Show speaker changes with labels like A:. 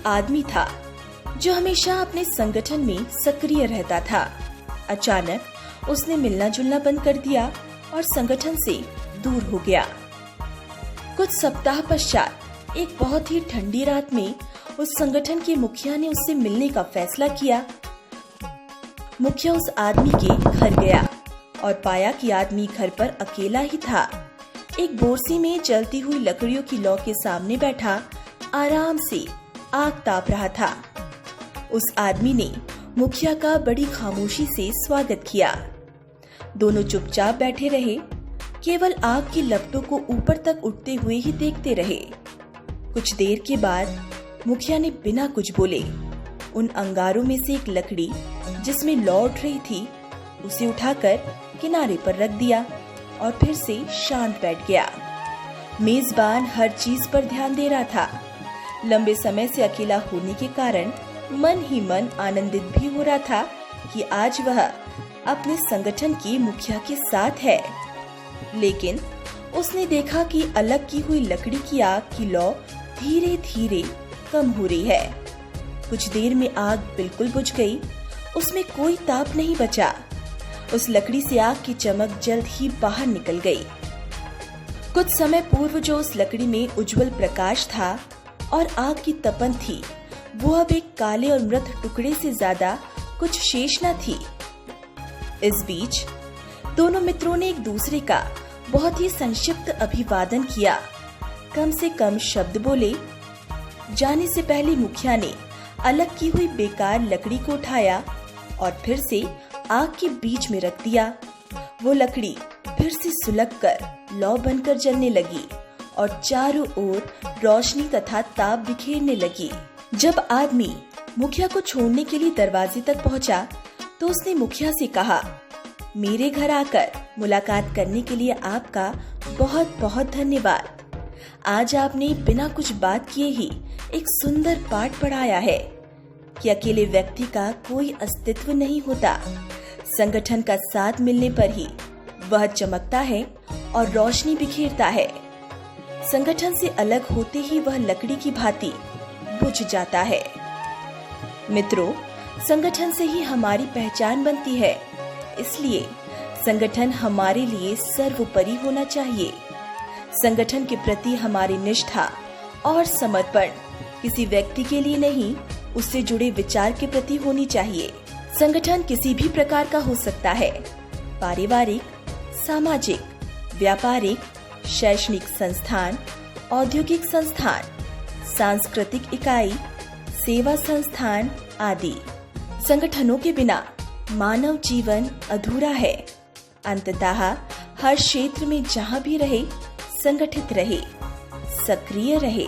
A: आदमी था जो हमेशा अपने संगठन में सक्रिय रहता था। अचानक उसने मिलना जुलना बंद कर दिया और संगठन से दूर हो गया। कुछ सप्ताह पश्चात एक बहुत ही ठंडी रात में उस संगठन के मुखिया ने उससे मिलने का फैसला किया। मुखिया उस आदमी के घर गया और पाया कि आदमी घर पर अकेला ही था। एक बोरसी में जलती हुई लकड़ियों की लौ के सामने बैठा आराम से आग ताप रहा था। उस आदमी ने मुखिया का बड़ी खामोशी से स्वागत किया। दोनों चुपचाप बैठे रहे, केवल आग की लपटों को ऊपर तक उठते हुए ही देखते रहे। कुछ देर के बाद मुखिया ने बिना कुछ बोले उन अंगारों में से एक लकड़ी जिसमें लौ उठ रही थी उसे उठाकर किनारे पर रख दिया और फिर से शांत बैठ गया। मेजबान हर चीज पर ध्यान दे रहा था। लंबे समय से अकेला होने के कारण मन ही मन आनंदित भी हो रहा था कि आज वह अपने संगठन के मुखिया के साथ है। लेकिन उसने देखा कि अलग की हुई लकड़ी की आग की लौ धीरे धीरे कम हो रही है। कुछ देर में आग बिल्कुल बुझ गई, उसमें कोई ताप नहीं बचा। उस लकड़ी से आग की चमक जल्द ही बाहर निकल गई। कुछ समय पूर्व जो उस लकड़ी में उज्जवल प्रकाश था और आग की तपन थी, वो अब एक काले और मृत टुकड़े से ज्यादा कुछ शेष न थी। इस बीच दोनों मित्रों ने एक दूसरे का बहुत ही संक्षिप्त अभिवादन किया, कम से कम शब्द बोले। जाने से पहले मुखिया ने अलग की हुई बेकार लकड़ी को उठाया और फिर से आग के बीच में रख दिया। वो लकड़ी फिर से सुलगकर लौ बनकर जलने लगी और चारों ओर रोशनी तथा ताप बिखेरने लगी। जब आदमी मुखिया को छोड़ने के लिए दरवाजे तक पहुंचा तो उसने मुखिया से कहा, मेरे घर आकर मुलाकात करने के लिए आपका बहुत बहुत धन्यवाद। आज आपने बिना कुछ बात किए ही एक सुंदर पाठ पढ़ाया है कि अकेले व्यक्ति का कोई अस्तित्व नहीं होता। संगठन का साथ मिलने पर ही वह चमकता है और रोशनी बिखेरता है। संगठन से अलग होते ही वह लकड़ी की भांति बुझ जाता है। मित्रों, संगठन से ही हमारी पहचान बनती है, इसलिए संगठन हमारे लिए सर्वोपरि होना चाहिए। संगठन के प्रति हमारी निष्ठा और समर्पण किसी व्यक्ति के लिए नहीं, उससे जुड़े विचार के प्रति होनी चाहिए। संगठन किसी भी प्रकार का हो सकता है, पारिवारिक, सामाजिक, व्यापारिक, शैक्षणिक संस्थान, औद्योगिक संस्थान, सांस्कृतिक इकाई, सेवा संस्थान आदि। संगठनों के बिना मानव जीवन अधूरा है। अंततः हर क्षेत्र में जहां भी रहे, संगठित रहे, सक्रिय रहे।